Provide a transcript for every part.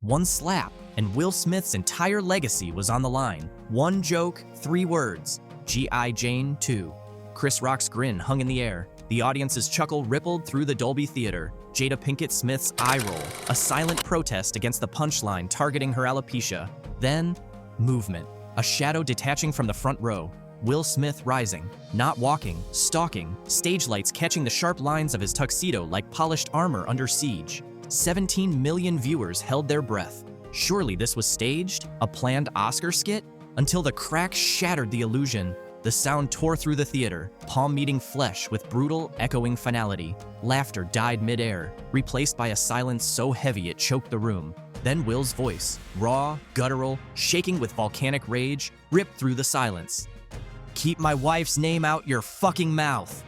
One slap, and Will Smith's entire legacy was on the line. One joke, 3 words. G.I. Jane 2. Chris Rock's grin hung in the air. The audience's chuckle rippled through the Dolby Theatre. Jada Pinkett Smith's eye roll, a silent protest against the punchline targeting her alopecia. Then, movement. A shadow detaching from the front row. Will Smith rising, not walking, stalking, stage lights catching the sharp lines of his tuxedo like polished armor under siege. 17 million viewers held their breath. Surely this was staged? A planned Oscar skit? Until the crack shattered the illusion. The sound tore through the theater, palm meeting flesh with brutal, echoing finality. Laughter died mid-air, replaced by a silence so heavy it choked the room. Then Will's voice, raw, guttural, shaking with volcanic rage, ripped through the silence. "Keep my wife's name out your fucking mouth."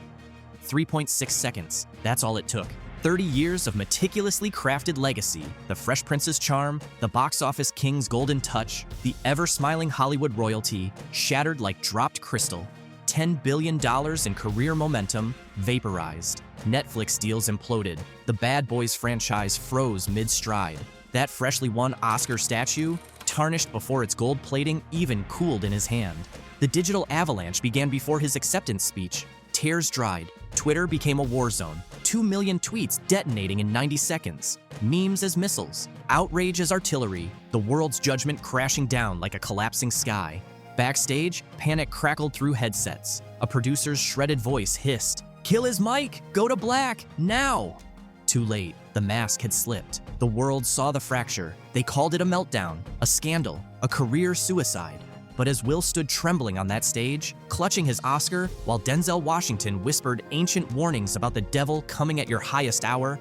3.6 seconds, that's all it took. 30 years of meticulously crafted legacy, the Fresh Prince's charm, the box office king's golden touch, the ever-smiling Hollywood royalty, shattered like dropped crystal. $10 billion in career momentum, vaporized. Netflix deals imploded. The Bad Boys franchise froze mid-stride. That freshly won Oscar statue, tarnished before its gold plating even cooled in his hand. The digital avalanche began before his acceptance speech. Tears dried. Twitter became a war zone. 2 million tweets detonating in 90 seconds. Memes as missiles. Outrage as artillery. The world's judgment crashing down like a collapsing sky. Backstage, panic crackled through headsets. A producer's shredded voice hissed, "Kill his mic! Go to black! Now!" Too late. The mask had slipped. The world saw the fracture. They called it a meltdown, a scandal, a career suicide. But as Will stood trembling on that stage, clutching his Oscar, while Denzel Washington whispered ancient warnings about the devil coming at your highest hour,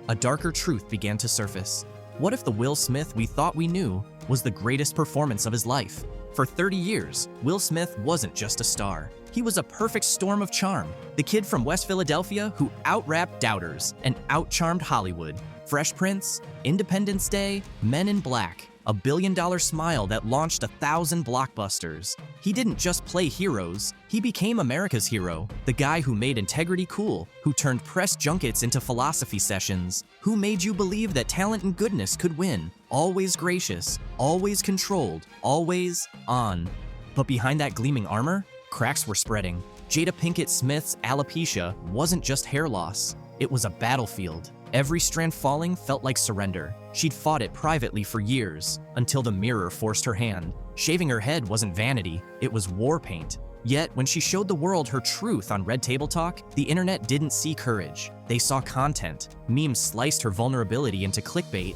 a darker truth began to surface. What if the Will Smith we thought we knew was the greatest performance of his life? For 30 years, Will Smith wasn't just a star. He was a perfect storm of charm. The kid from West Philadelphia who out-rapped doubters and out-charmed Hollywood. Fresh Prince, Independence Day, Men in Black. A billion-dollar smile that launched 1,000 blockbusters. He didn't just play heroes, he became America's hero. The guy who made integrity cool, who turned press junkets into philosophy sessions, who made you believe that talent and goodness could win. Always gracious, always controlled, always on. But behind that gleaming armor, cracks were spreading. Jada Pinkett Smith's alopecia wasn't just hair loss, it was a battlefield. Every strand falling felt like surrender. She'd fought it privately for years, until the mirror forced her hand. Shaving her head wasn't vanity, it was war paint. Yet, when she showed the world her truth on Red Table Talk, the internet didn't see courage. They saw content. Memes sliced her vulnerability into clickbait.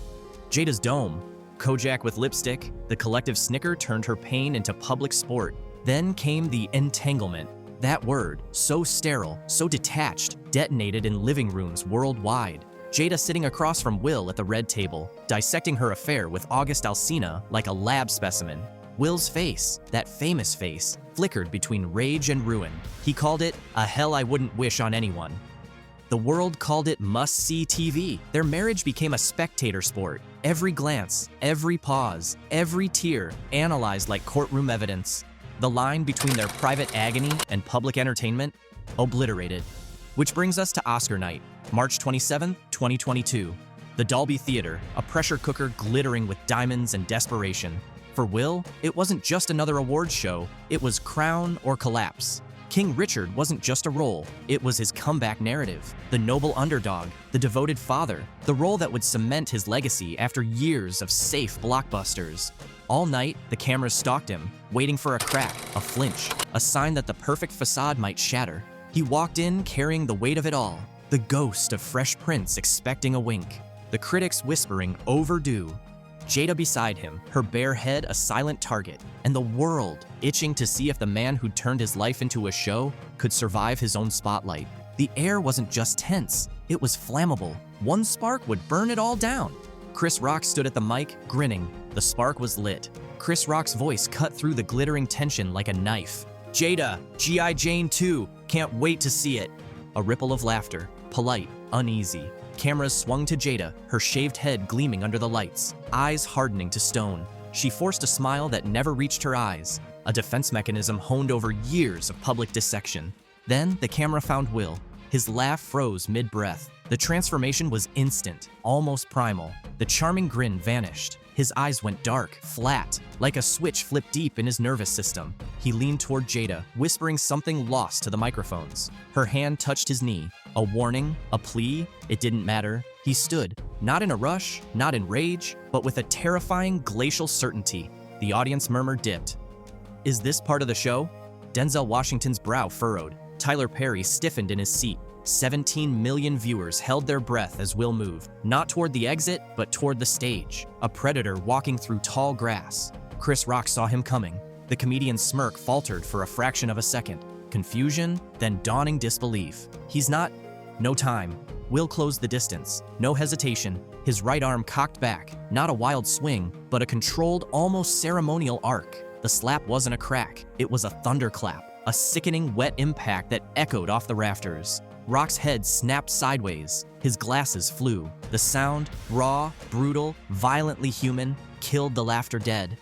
Jada's dome, Kojak with lipstick, the collective snicker turned her pain into public sport. Then came the entanglement. That word, so sterile, so detached, detonated in living rooms worldwide. Jada sitting across from Will at the red table, dissecting her affair with August Alsina like a lab specimen. Will's face, that famous face, flickered between rage and ruin. He called it a hell I wouldn't wish on anyone. The world called it must-see TV. Their marriage became a spectator sport. Every glance, every pause, every tear, analyzed like courtroom evidence. The line between their private agony and public entertainment, obliterated. Which brings us to Oscar night, March 27, 2022. The Dolby Theatre, a pressure cooker glittering with diamonds and desperation. For Will, it wasn't just another awards show, it was crown or collapse. King Richard wasn't just a role, it was his comeback narrative. The noble underdog, the devoted father, the role that would cement his legacy after years of safe blockbusters. All night, the cameras stalked him, waiting for a crack, a flinch, a sign that the perfect facade might shatter. He walked in carrying the weight of it all, the ghost of Fresh Prince expecting a wink, the critics whispering overdue, Jada beside him, her bare head a silent target, and the world itching to see if the man who'd turned his life into a show could survive his own spotlight. The air wasn't just tense, it was flammable. One spark would burn it all down. Chris Rock stood at the mic, grinning. The spark was lit. Chris Rock's voice cut through the glittering tension like a knife. "Jada, G.I. Jane 2, can't wait to see it." A ripple of laughter, polite, uneasy. Cameras swung to Jada, her shaved head gleaming under the lights, eyes hardening to stone. She forced a smile that never reached her eyes, a defense mechanism honed over years of public dissection. Then the camera found Will. His laugh froze mid-breath. The transformation was instant, almost primal. The charming grin vanished. His eyes went dark, flat, like a switch flipped deep in his nervous system. He leaned toward Jada, whispering something lost to the microphones. Her hand touched his knee. A warning? A plea? It didn't matter. He stood, not in a rush, not in rage, but with a terrifying, glacial certainty. The audience murmur dipped. Is this part of the show? Denzel Washington's brow furrowed. Tyler Perry stiffened in his seat. 17 million viewers held their breath as Will moved, not toward the exit, but toward the stage, a predator walking through tall grass. Chris Rock saw him coming. The comedian's smirk faltered for a fraction of a second. Confusion, then dawning disbelief. He's not... No time. Will closed the distance. No hesitation. His right arm cocked back. Not a wild swing, but a controlled, almost ceremonial arc. The slap wasn't a crack. It was a thunderclap. A sickening, wet impact that echoed off the rafters. Rock's head snapped sideways. His glasses flew. The sound, raw, brutal, violently human, killed the laughter dead.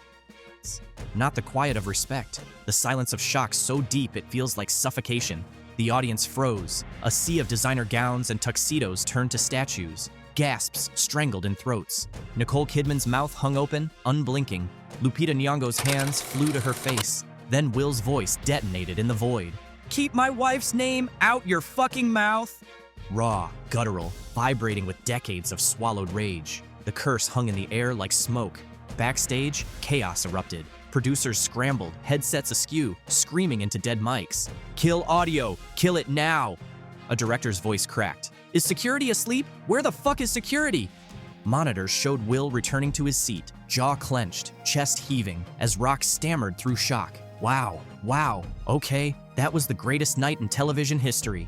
Not the quiet of respect. The silence of shock so deep it feels like suffocation. The audience froze. A sea of designer gowns and tuxedos turned to statues. Gasps strangled in throats. Nicole Kidman's mouth hung open, unblinking. Lupita Nyong'o's hands flew to her face. Then Will's voice detonated in the void. Keep my wife's name out your fucking mouth! Raw, guttural, vibrating with decades of swallowed rage. The curse hung in the air like smoke. Backstage, chaos erupted. Producers scrambled, headsets askew, screaming into dead mics. Kill audio! Kill it now! A director's voice cracked. Is security asleep? Where the fuck is security? Monitors showed Will returning to his seat, jaw clenched, chest heaving, as Rock stammered through shock. Wow, okay, that was the greatest night in television history.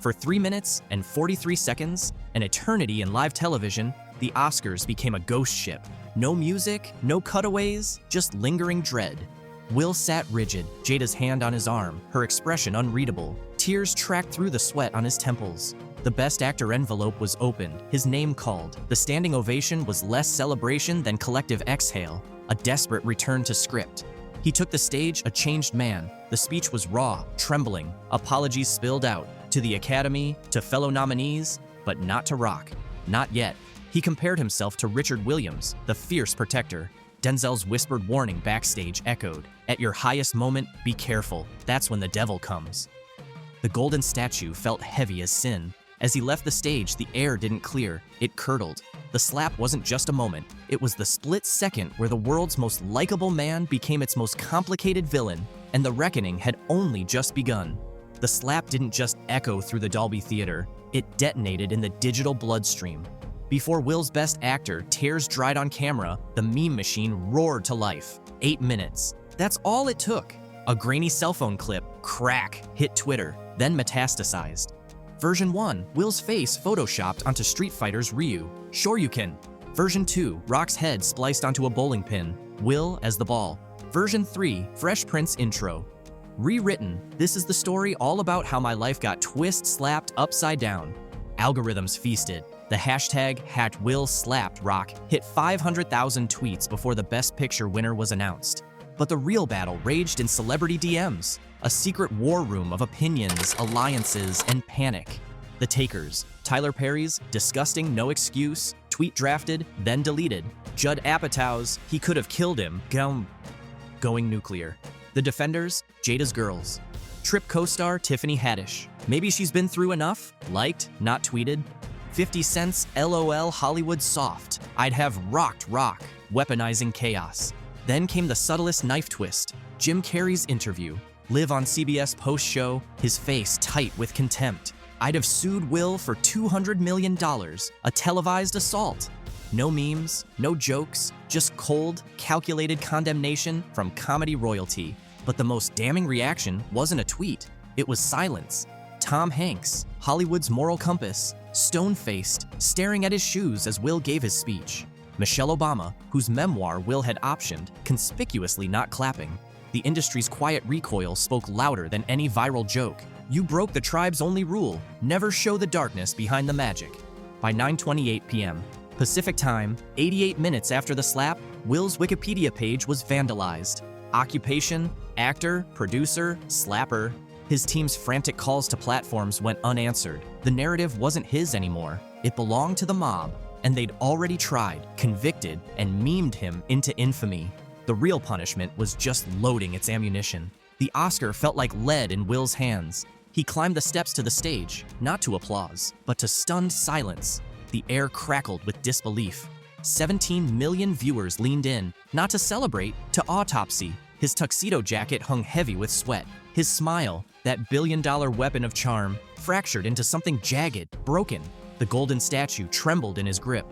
For 3 minutes and 43 seconds, an eternity in live television, the Oscars became a ghost ship. No music, no cutaways, just lingering dread. Will sat rigid, Jada's hand on his arm, her expression unreadable. Tears tracked through the sweat on his temples. The Best Actor envelope was opened, his name called. The standing ovation was less celebration than collective exhale, a desperate return to script. He took the stage a changed man. The speech was raw, trembling. Apologies spilled out, to the Academy, to fellow nominees, but not to Rock. Not yet. He compared himself to Richard Williams, the fierce protector. Denzel's whispered warning backstage echoed. At your highest moment, be careful. That's when the devil comes. The golden statue felt heavy as sin. As he left the stage, the air didn't clear. It curdled. The slap wasn't just a moment. It was the split second where the world's most likable man became its most complicated villain, and the reckoning had only just begun. The slap didn't just echo through the Dolby Theatre. It detonated in the digital bloodstream. Before Will's Best Actor tears dried on camera, the meme machine roared to life. 8 minutes. That's all it took. A grainy cell phone clip, crack, hit Twitter, then metastasized. Version 1, Will's face photoshopped onto Street Fighter's Ryu. Shoryuken. Version 2, Rock's head spliced onto a bowling pin. Will as the ball. Version 3, Fresh Prince intro. Rewritten, this is the story all about how my life got slapped upside down. Algorithms feasted. The hashtag #WillSlappedRock hit 500,000 tweets before the Best Picture winner was announced. But the real battle raged in celebrity DMs, a secret war room of opinions, alliances, and panic. The takers, Tyler Perry's disgusting no excuse, tweet drafted, then deleted. Judd Apatow's he could have killed him, going nuclear. The defenders, Jada's girls. Trip co-star Tiffany Haddish. Maybe she's been through enough, liked, not tweeted. 50 Cent's LOL Hollywood soft. I'd have rocked Rock, weaponizing chaos. Then came the subtlest knife twist, Jim Carrey's interview. Live on CBS post-show, his face tight with contempt. I'd have sued Will for $200 million, a televised assault. No memes, no jokes, just cold, calculated condemnation from comedy royalty. But the most damning reaction wasn't a tweet, it was silence. Tom Hanks, Hollywood's moral compass, stone-faced, staring at his shoes as Will gave his speech. Michelle Obama, whose memoir Will had optioned, conspicuously not clapping. The industry's quiet recoil spoke louder than any viral joke. You broke the tribe's only rule, never show the darkness behind the magic. By 9:28 p.m. Pacific Time, 88 minutes after the slap, Will's Wikipedia page was vandalized. Occupation, actor, producer, slapper. His team's frantic calls to platforms went unanswered. The narrative wasn't his anymore. It belonged to the mob. and they'd already tried, convicted, and memed him into infamy. The real punishment was just loading its ammunition. The Oscar felt like lead in Will's hands. He climbed the steps to the stage, not to applause, but to stunned silence. The air crackled with disbelief. 17 million viewers leaned in, not to celebrate, to autopsy. His tuxedo jacket hung heavy with sweat. His smile, that billion-dollar weapon of charm, fractured into something jagged, broken. The golden statue trembled in his grip.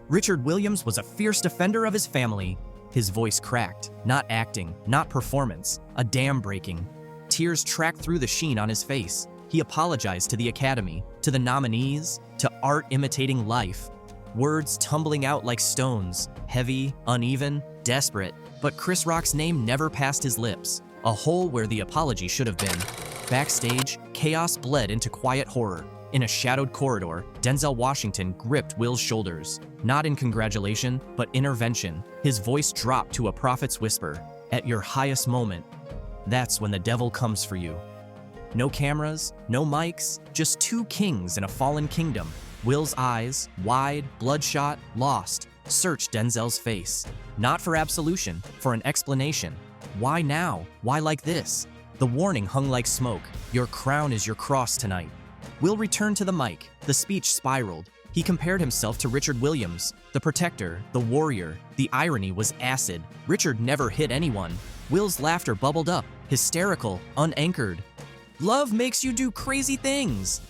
Richard Williams was a fierce defender of his family. His voice cracked. Not acting, not performance, a dam breaking. Tears tracked through the sheen on his face. He apologized to the Academy, to the nominees, to art imitating life. Words tumbling out like stones, heavy, uneven, desperate. But Chris Rock's name never passed his lips, a hole where the apology should have been. Backstage, chaos bled into quiet horror. In a shadowed corridor, Denzel Washington gripped Will's shoulders. Not in congratulation, but intervention. His voice dropped to a prophet's whisper. At your highest moment, that's when the devil comes for you. No cameras, no mics, just two kings in a fallen kingdom. Will's eyes, wide, bloodshot, lost, searched Denzel's face. Not for absolution, for an explanation. Why now? Why like this? The warning hung like smoke. Your crown is your cross tonight. Will returned to the mic. The speech spiraled. He compared himself to Richard Williams, the protector, the warrior. The irony was acid. Richard never hit anyone. Will's laughter bubbled up, hysterical, unanchored. Love makes you do crazy things.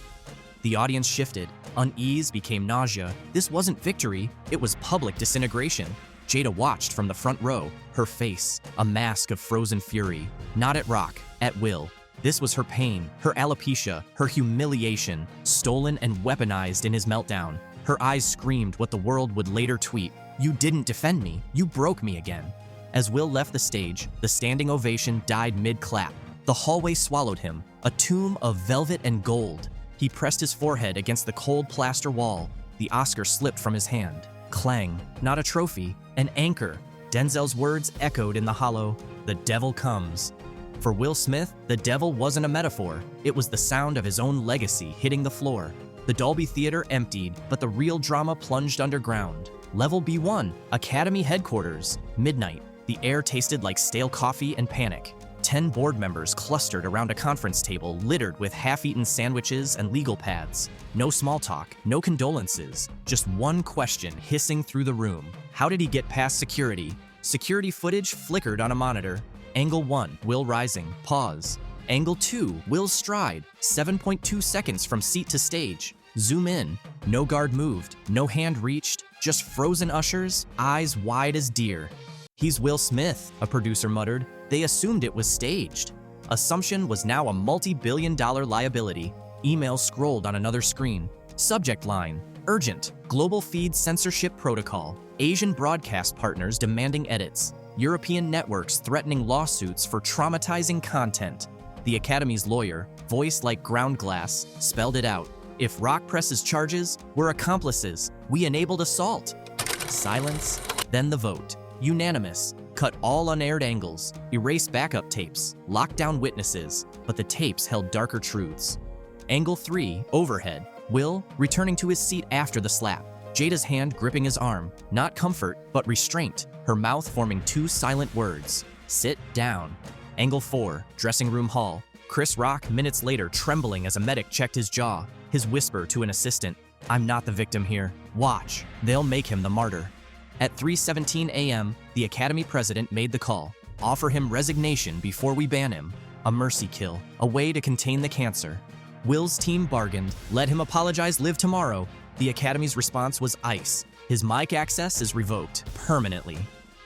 The audience shifted. Unease became nausea. This wasn't victory, it was public disintegration. Jada watched from the front row, her face, a mask of frozen fury. Not at Rock, at Will. This was her pain, her alopecia, her humiliation, stolen and weaponized in his meltdown. Her eyes screamed what the world would later tweet. You didn't defend me, you broke me again. As Will left the stage, the standing ovation died mid-clap. The hallway swallowed him, a tomb of velvet and gold. He pressed his forehead against the cold plaster wall. The Oscar slipped from his hand. Clang, not a trophy, an anchor. Denzel's words echoed in the hollow. The devil comes. For Will Smith, the devil wasn't a metaphor. It was the sound of his own legacy hitting the floor. The Dolby Theatre emptied, but the real drama plunged underground. Level B1, Academy headquarters. Midnight. The air tasted like stale coffee and panic. 10 board members clustered around a conference table littered with half-eaten sandwiches and legal pads. No small talk, no condolences, just one question hissing through the room. How did he get past security? Security footage flickered on a monitor. Angle 1, Will rising, pause. Angle 2, Will's stride, 7.2 seconds from seat to stage. Zoom in, no guard moved, no hand reached, just frozen ushers, eyes wide as deer. He's Will Smith, a producer muttered. They assumed it was staged. Assumption was now a multi-billion-dollar liability. Email scrolled on another screen. Subject line, urgent, global feed censorship protocol. Asian broadcast partners demanding edits. European networks threatening lawsuits for traumatizing content. The Academy's lawyer, voice like ground glass, spelled it out. If Rock presses charges, we're accomplices. We enabled assault. Silence, then the vote. Unanimous. Cut all unaired angles, erase backup tapes, lock down witnesses, but the tapes held darker truths. Angle 3, overhead. Will, returning to his seat after the slap. Jada's hand gripping his arm, not comfort, but restraint, her mouth forming two silent words. Sit down. Angle 4, dressing room hall. Chris Rock, minutes later, trembling as a medic checked his jaw. His whisper to an assistant, I'm not the victim here. Watch, they'll make him the martyr. At 3:17 a.m., the Academy president made the call. Offer him resignation before we ban him. A mercy kill, a way to contain the cancer. Will's team bargained, let him apologize, live tomorrow. The Academy's response was ice. His mic access is revoked, permanently.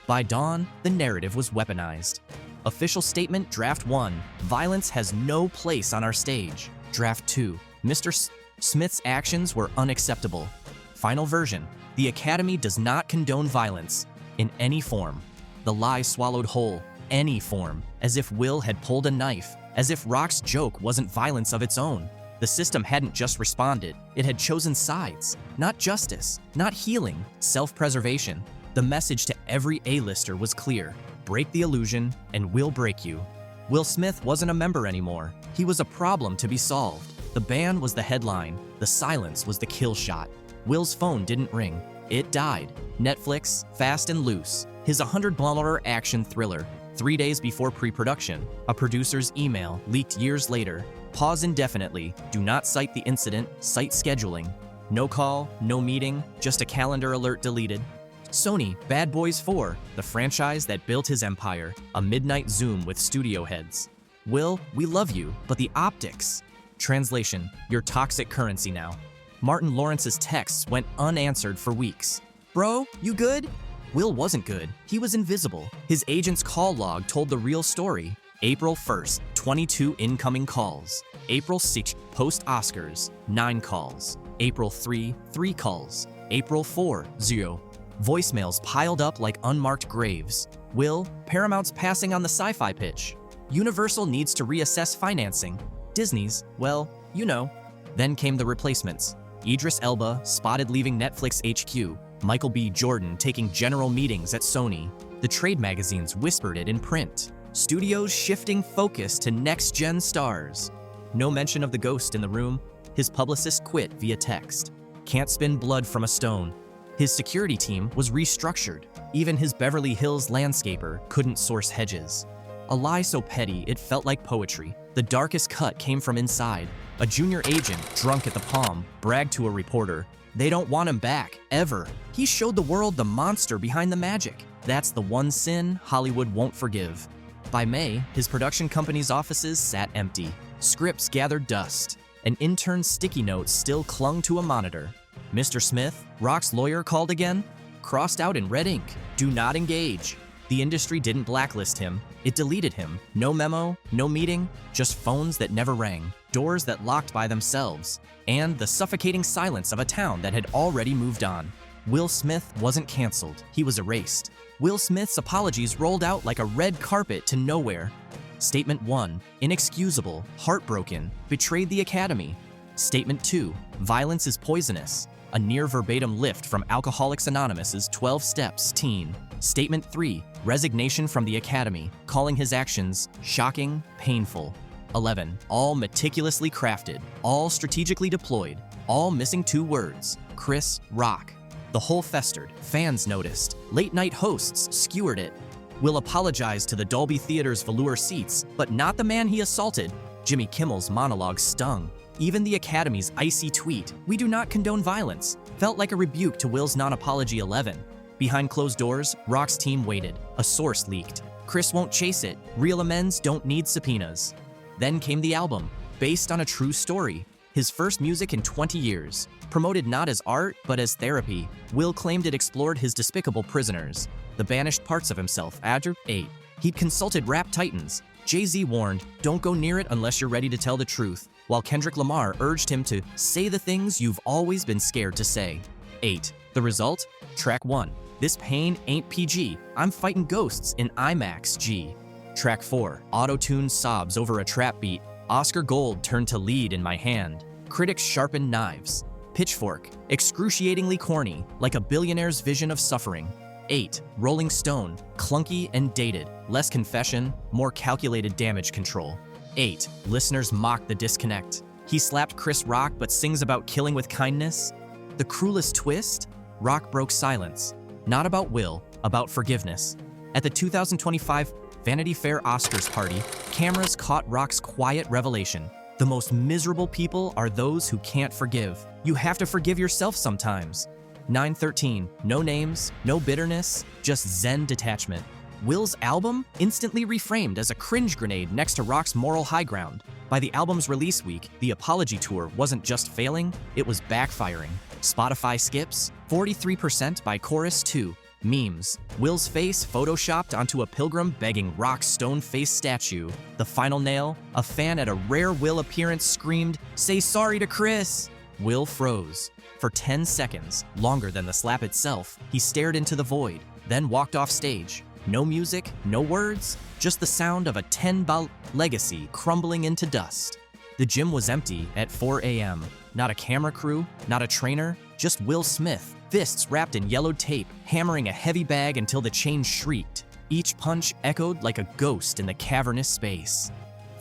By dawn, the narrative was weaponized. Official statement, Draft 1, violence has no place on our stage. Draft 2, Mr. Smith's actions were unacceptable. Final version, the Academy does not condone violence in any form. The lie swallowed whole, any form, as if Will had pulled a knife, as if Rock's joke wasn't violence of its own. The system hadn't just responded, it had chosen sides. Not justice, not healing, self-preservation. The message to every A-lister was clear. Break the illusion, and we'll break you. Will Smith wasn't a member anymore. He was a problem to be solved. The ban was the headline. The silence was the kill shot. Will's phone didn't ring. it died. Netflix, Fast and Loose, his 100-kilometer action thriller. 3 days before pre-production, a producer's email leaked years later. Pause indefinitely. Do not cite the incident. Cite scheduling. No call, no meeting, just a calendar alert deleted. Sony, Bad Boys 4, the franchise that built his empire. A midnight Zoom with studio heads. Will, we love you, but the optics. Translation, you're toxic currency now. Martin Lawrence's texts went unanswered for weeks. Bro, you good? Will wasn't good. He was invisible. His agent's call log told the real story. April 1st, 22 incoming calls. April 6th, post-Oscars, 9 calls. April 3, 3 calls. April 4, 0. Voicemails piled up like unmarked graves. Will, Paramount's passing on the sci-fi pitch. Universal needs to reassess financing. Disney's, well, you know. Then came the replacements. Idris Elba spotted leaving Netflix HQ. Michael B. Jordan taking general meetings at Sony. The trade magazines whispered it in print. Studios shifting focus to next-gen stars. No mention of the ghost in the room. His publicist quit via text. Can't spin blood from a stone. His security team was restructured. Even his Beverly Hills landscaper couldn't source hedges. A lie so petty it felt like poetry. The darkest cut came from inside. A junior agent, drunk at the Palm, bragged to a reporter. They don't want him back, ever. He showed the world the monster behind the magic. That's the one sin Hollywood won't forgive. By May, his production company's offices sat empty. Scripts gathered dust. An intern's sticky note still clung to a monitor. Mr. Smith, Rock's lawyer, called again. Crossed out in red ink. Do not engage. The industry didn't blacklist him. It deleted him. No memo, no meeting, just phones that never rang, doors that locked by themselves, and the suffocating silence of a town that had already moved on. Will Smith wasn't canceled. He was erased. Will Smith's apologies rolled out like a red carpet to nowhere. Statement 1, inexcusable, heartbroken, betrayed the Academy. Statement 2, violence is poisonous. A near verbatim lift from Alcoholics Anonymous's 12 Steps Teen. Statement 3, resignation from the Academy, calling his actions shocking, painful. 11, all meticulously crafted, all strategically deployed, all missing 2 words, Chris Rock. The whole festered, fans noticed, late-night hosts skewered it. Will apologize to the Dolby Theatre's velour seats, but not the man he assaulted. Jimmy Kimmel's monologue stung. Even the Academy's icy tweet, "We do not condone violence," felt like a rebuke to Will's non-apology. 11. Behind closed doors, Rock's team waited. A source leaked. Chris won't chase it. Real amends don't need subpoenas. Then came the album, based on a true story. His first music in 20 years. Promoted not as art, but as therapy, Will claimed it explored his despicable prisoners, the banished parts of himself. After 8. He'd consulted rap titans. Jay-Z warned, don't go near it unless you're ready to tell the truth, while Kendrick Lamar urged him to say the things you've always been scared to say. 8. The result? Track 1. This pain ain't PG. I'm fighting ghosts in IMAX G. Track 4. Auto-tuned sobs over a trap beat. Oscar Gold turned to lead in my hand. Critics sharpened knives. Pitchfork. Excruciatingly corny, like a billionaire's vision of suffering. 8. Rolling Stone. Clunky and dated. Less confession, more calculated damage control. 8. Listeners mocked the disconnect. He slapped Chris Rock but sings about killing with kindness. The cruelest twist? Rock broke silence. Not about Will, about forgiveness. At the 2025 Vanity Fair Oscars party, cameras caught Rock's quiet revelation. The most miserable people are those who can't forgive. You have to forgive yourself sometimes. 9:13. No names, no bitterness, just zen detachment. Will's album instantly reframed as a cringe grenade next to Rock's moral high ground. By the album's release week, the apology tour wasn't just failing, it was backfiring. Spotify skips, 43% by Chorus 2. Memes. Will's face photoshopped onto a pilgrim begging Rock's stone-faced statue. The final nail, a fan at a rare Will appearance screamed, "Say sorry to Chris!" Will froze. For 10 seconds, longer than the slap itself, he stared into the void, then walked off stage. No music, no words, just the sound of a 10-ball legacy crumbling into dust. The gym was empty at 4 a.m. Not a camera crew, not a trainer, just Will Smith, fists wrapped in yellowed tape, hammering a heavy bag until the chain shrieked. Each punch echoed like a ghost in the cavernous space.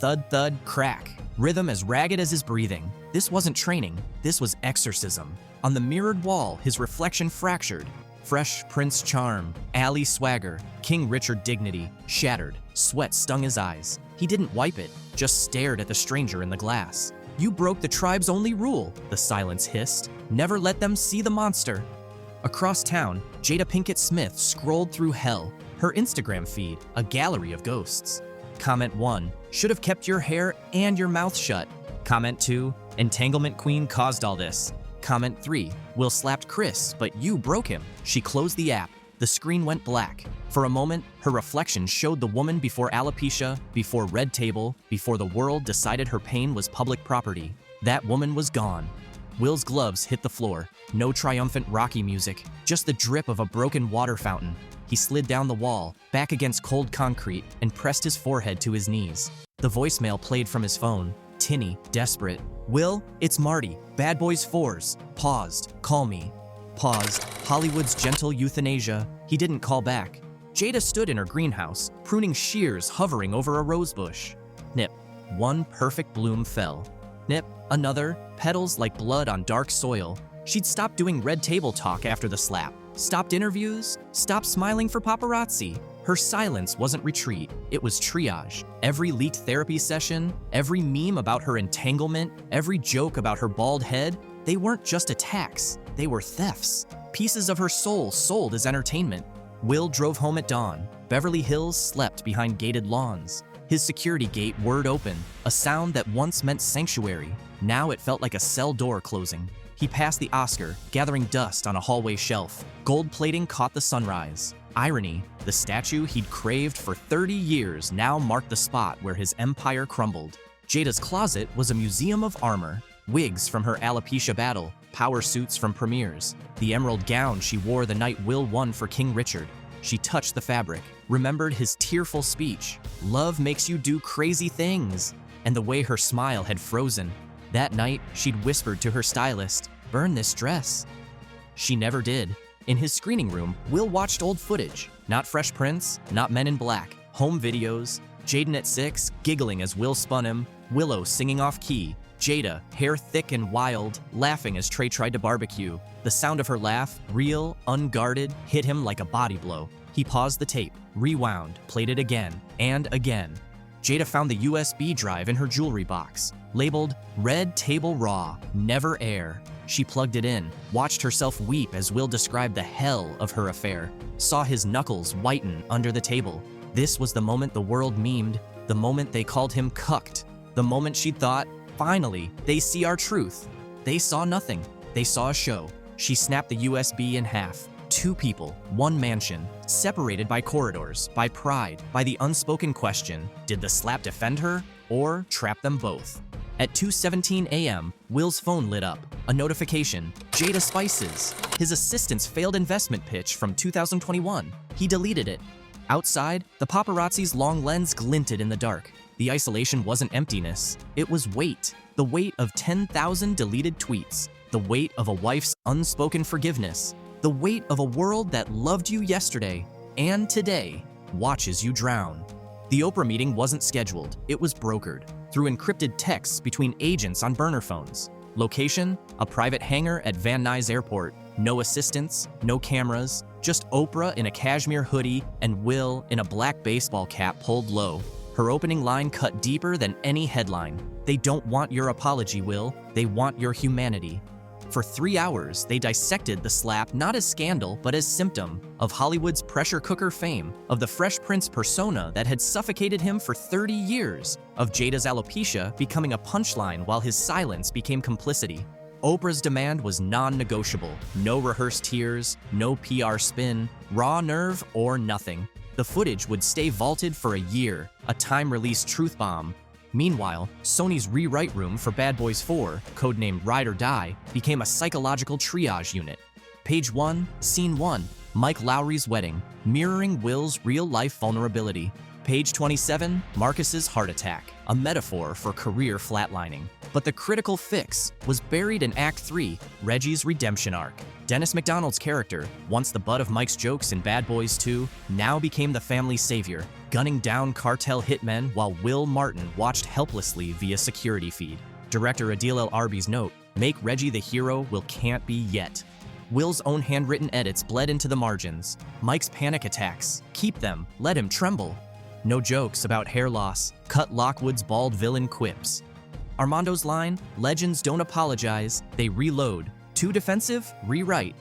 thud, thud, crack. Rhythm as ragged as his breathing. This wasn't training, this was exorcism. On the mirrored wall, his reflection fractured. Fresh Prince charm, alley swagger, King Richard dignity, shattered. Sweat stung his eyes. He didn't wipe it, just stared at the stranger in the glass. You broke the tribe's only rule, the silence hissed. Never let them see the monster. Across town, Jada Pinkett Smith scrolled through hell. Her Instagram feed, a gallery of ghosts. Comment 1, should have kept your hair and your mouth shut. Comment 2, entanglement queen caused all this. Comment 3, Will slapped Chris, but you broke him. She closed the app. The screen went black. For a moment, her reflection showed the woman before alopecia, before red table, before the world decided her pain was public property. That woman was gone. Will's gloves hit the floor. No triumphant Rocky music, just the drip of a broken water fountain. He slid down the wall, back against cold concrete, and pressed his forehead to his knees. The voicemail played from his phone. Tinny, desperate. Will, it's Marty. Bad Boys 4s. Paused. Call me. Paused. Hollywood's gentle euthanasia. He didn't call back. Jada stood in her greenhouse, pruning shears hovering over a rose bush. Nip. One perfect bloom fell. Nip. Another. Petals like blood on dark soil. She'd stopped doing red table talk after the slap. Stopped interviews. Stopped smiling for paparazzi. Her silence wasn't retreat, it was triage. Every leaked therapy session, every meme about her entanglement, every joke about her bald head, they weren't just attacks, they were thefts. Pieces of her soul sold as entertainment. Will drove home at dawn. Beverly Hills slept behind gated lawns. His security gate whirred open, a sound that once meant sanctuary. Now it felt like a cell door closing. He passed the Oscar, gathering dust on a hallway shelf. Gold plating caught the sunrise. Irony, the statue he'd craved for 30 years now marked the spot where his empire crumbled. Jada's closet was a museum of armor. Wigs from her alopecia battle, power suits from premieres, the emerald gown she wore the night Will won for King Richard. She touched the fabric, remembered his tearful speech, "Love makes you do crazy things," and the way her smile had frozen. That night, she'd whispered to her stylist, "Burn this dress." She never did. In his screening room, Will watched old footage. Not Fresh Prince, not Men in Black. Home videos. Jaden at 6, giggling as Will spun him. Willow singing off key. Jada, hair thick and wild, laughing as Trey tried to barbecue. The sound of her laugh, real, unguarded, hit him like a body blow. He paused the tape, rewound, played it again, and again. Jada found the USB drive in her jewelry box, labeled Red Table Raw, Never Air. She plugged it in, watched herself weep as Will described the hell of her affair, saw his knuckles whiten under the table. This was the moment the world memed, the moment they called him cucked, the moment she'd thought, finally, they see our truth. They saw nothing. They saw a show. She snapped the USB in half. 2 people, 1 mansion, separated by corridors, by pride, by the unspoken question, did the slap defend her or trap them both? At 2:17 a.m., Will's phone lit up. A notification, Jada Spices. His assistant's failed investment pitch from 2021. He deleted it. Outside, the paparazzi's long lens glinted in the dark. The isolation wasn't emptiness, it was weight. The weight of 10,000 deleted tweets. The weight of a wife's unspoken forgiveness. The weight of a world that loved you yesterday and today watches you drown. The Oprah meeting wasn't scheduled, it was brokered through encrypted texts between agents on burner phones. Location, a private hangar at Van Nuys Airport. No assistants, no cameras, just Oprah in a cashmere hoodie and Will in a black baseball cap pulled low. Her opening line cut deeper than any headline. They don't want your apology, Will. They want your humanity. For 3 hours, they dissected the slap not as scandal, but as symptom of Hollywood's pressure cooker fame, of the Fresh Prince persona that had suffocated him for 30 years, of Jada's alopecia becoming a punchline while his silence became complicity. Oprah's demand was non-negotiable. No rehearsed tears, no PR spin, raw nerve, or nothing. The footage would stay vaulted for a year, a time-release truth bomb. Meanwhile, Sony's rewrite room for Bad Boys 4, codenamed Ride or Die, became a psychological triage unit. Page 1, Scene 1, Mike Lowry's wedding, mirroring Will's real-life vulnerability. Page 27, Marcus's heart attack, a metaphor for career flatlining. But the critical fix was buried in Act 3, Reggie's redemption arc. Dennis McDonald's character, once the butt of Mike's jokes in Bad Boys 2, now became the family savior, gunning down cartel hitmen while Will Martin watched helplessly via security feed. Director Adil El Arbi's note, "Make Reggie the hero will can't be yet." Will's own handwritten edits bled into the margins. Mike's panic attacks, "Keep them, let him tremble." No jokes about hair loss, cut Lockwood's bald villain quips. Armando's line, "Legends don't apologize, they reload." Too defensive? Rewrite.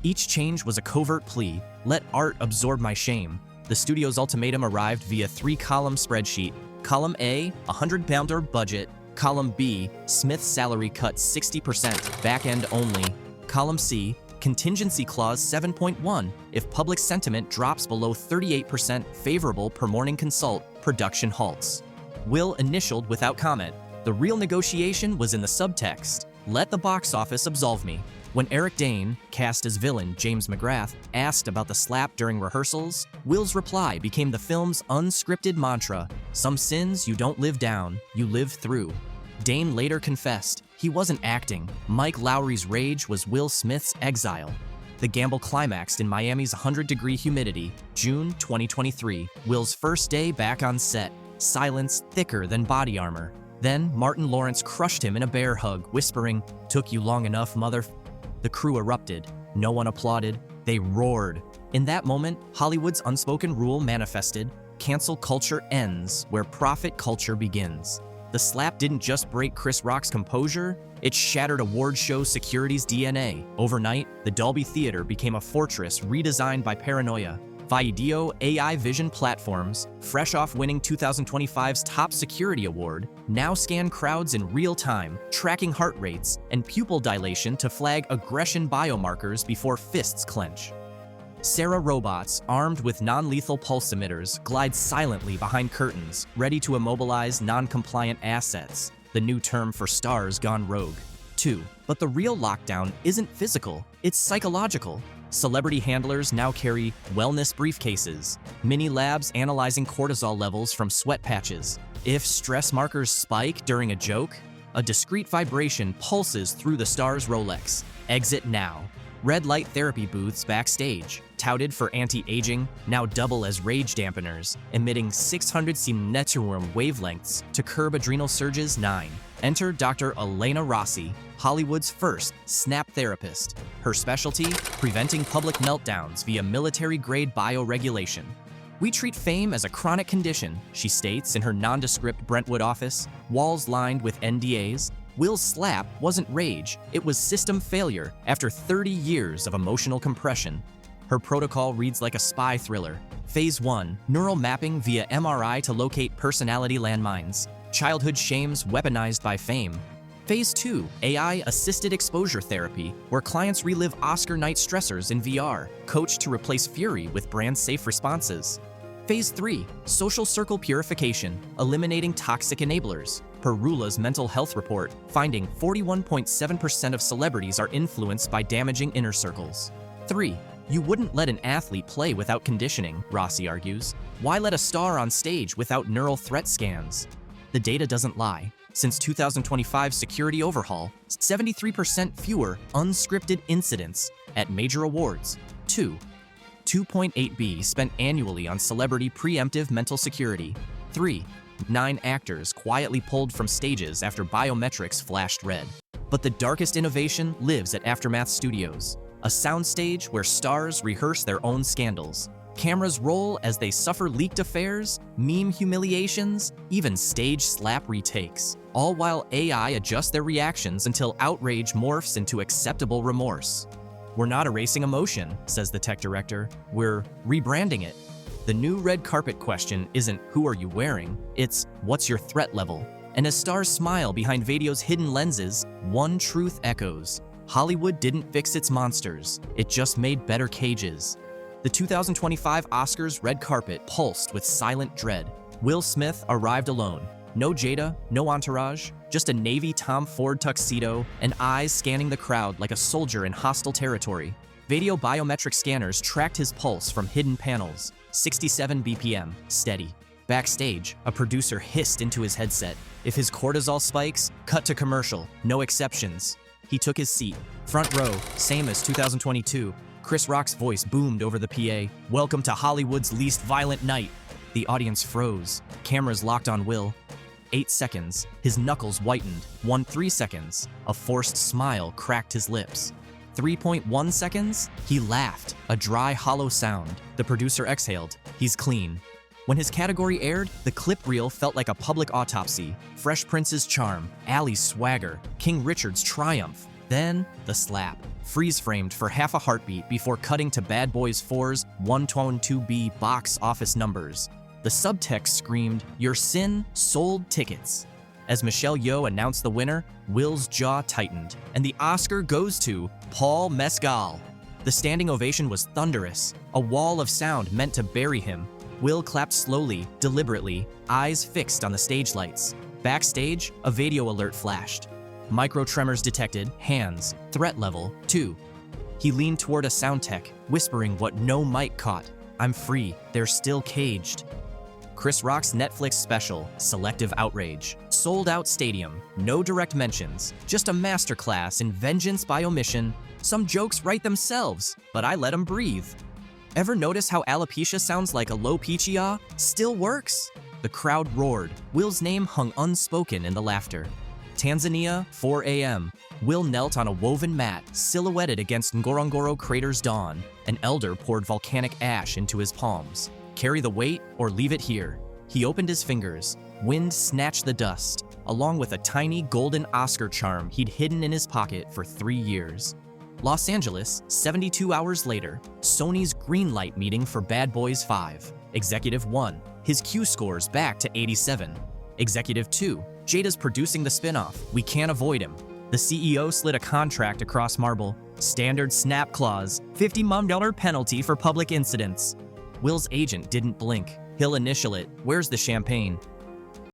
Each change was a covert plea, "Let art absorb my shame." The studio's ultimatum arrived via 3-column spreadsheet. Column A, $100,000 budget. Column B, Smith's salary cut 60%, back end only. Column C, contingency clause 7.1, if public sentiment drops below 38% favorable per Morning Consult, production halts. Will initialed without comment. The real negotiation was in the subtext. Let the box office absolve me. When Eric Dane, cast as villain James McGrath, asked about the slap during rehearsals, Will's reply became the film's unscripted mantra, "Some sins you don't live down, you live through." Dane later confessed he wasn't acting. Mike Lowry's rage was Will Smith's exile. The gamble climaxed in Miami's 100-degree humidity, June 2023, Will's first day back on set, silence thicker than body armor. Then Martin Lawrence crushed him in a bear hug, whispering, "Took you long enough, mother." The crew erupted. No one applauded. They roared. In that moment, Hollywood's unspoken rule manifested: cancel culture ends where profit culture begins. The slap didn't just break Chris Rock's composure, it shattered award show security's DNA. Overnight, the Dolby Theatre became a fortress redesigned by paranoia. Video AI vision platforms, fresh off winning 2025's Top Security Award, now scan crowds in real time, tracking heart rates and pupil dilation to flag aggression biomarkers before fists clench. Sarah robots, armed with non-lethal pulse emitters, glide silently behind curtains, ready to immobilize non-compliant assets, the new term for stars gone rogue. 2. But the real lockdown isn't physical, it's psychological. Celebrity handlers now carry wellness briefcases, mini labs analyzing cortisol levels from sweat patches. If stress markers spike during a joke, a discreet vibration pulses through the star's Rolex. Exit now. Red light therapy booths backstage, touted for anti-aging, now double as rage dampeners, emitting 600 cm wavelengths to curb adrenal surges. 9. Enter Dr. Elena Rossi, Hollywood's first SNAP therapist. Her specialty, preventing public meltdowns via military-grade bioregulation. "We treat fame as a chronic condition," she states in her nondescript Brentwood office, walls lined with NDAs. Will's slap wasn't rage, it was system failure after 30 years of emotional compression. Her protocol reads like a spy thriller. Phase 1, neural mapping via MRI to locate personality landmines. Childhood shames weaponized by fame. Phase 2, AI-assisted exposure therapy, where clients relive Oscar night stressors in VR, coached to replace fury with brand-safe responses. Phase 3, social circle purification, eliminating toxic enablers. Per Rula's mental health report, finding 41.7% of celebrities are influenced by damaging inner circles. 3. You wouldn't let an athlete play without conditioning, Rossi argues. Why let a star on stage without neural threat scans? The data doesn't lie. Since 2025's security overhaul, 73% fewer unscripted incidents at major awards. 2. 2.8B spent annually on celebrity preemptive mental security. 3. 9 actors quietly pulled from stages after biometrics flashed red. But the darkest innovation lives at Aftermath Studios, a soundstage where stars rehearse their own scandals. Cameras roll as they suffer leaked affairs, meme humiliations, even stage slap retakes, all while AI adjusts their reactions until outrage morphs into acceptable remorse. "We're not erasing emotion," says the tech director, "we're rebranding it." The new red carpet question isn't "who are you wearing?" It's "what's your threat level?" And as stars smile behind video's hidden lenses, one truth echoes. Hollywood didn't fix its monsters, it just made better cages. The 2025 Oscars red carpet pulsed with silent dread. Will Smith arrived alone. No Jada, no entourage, just a Navy Tom Ford tuxedo and eyes scanning the crowd like a soldier in hostile territory. Video biometric scanners tracked his pulse from hidden panels. 67 BPM, steady. Backstage, a producer hissed into his headset. If his cortisol spikes, cut to commercial, no exceptions. He took his seat. Front row, same as 2022. Chris Rock's voice boomed over the PA. "Welcome to Hollywood's least violent night." The audience froze. Cameras locked on Will. 8 seconds. His knuckles whitened. 3 seconds. A forced smile cracked his lips. 3.1 seconds. He laughed. A dry, hollow sound. The producer exhaled. He's clean. When his category aired, the clip reel felt like a public autopsy. Fresh Prince's charm, Allie's swagger, King Richard's triumph. Then, the slap. Freeze-framed for half a heartbeat before cutting to Bad Boys 4's 122B box office numbers. The subtext screamed, "Your sin sold tickets." As Michelle Yeoh announced the winner, Will's jaw tightened, and the Oscar goes to Paul Mescal. The standing ovation was thunderous, a wall of sound meant to bury him. Will clapped slowly, deliberately, eyes fixed on the stage lights. Backstage, a video alert flashed. Micro tremors detected, hands, threat level 2. He leaned toward a sound tech, whispering what no mic caught. "I'm free, they're still caged." Chris Rock's Netflix special, Selective Outrage. Sold out stadium, no direct mentions, just a masterclass in vengeance by omission. Some jokes write themselves, but I let them breathe. Ever notice how alopecia sounds like alopecia? Still works. The crowd roared. Will's name hung unspoken in the laughter. Tanzania, 4 a.m. Will knelt on a woven mat, silhouetted against Ngorongoro crater's dawn. An elder poured volcanic ash into his palms. Carry the weight or leave it here. He opened his fingers. Wind snatched the dust, along with a tiny golden Oscar charm he'd hidden in his pocket for 3 years. Los Angeles, 72 hours later, Sony's green light meeting for Bad Boys 5. Executive 1, his Q scores back to 87. Executive 2, Jada's producing the spinoff. We can't avoid him. The CEO slid a contract across marble. Standard snap clause, $50 million penalty for public incidents. Will's agent didn't blink. He'll initial it. Where's the champagne?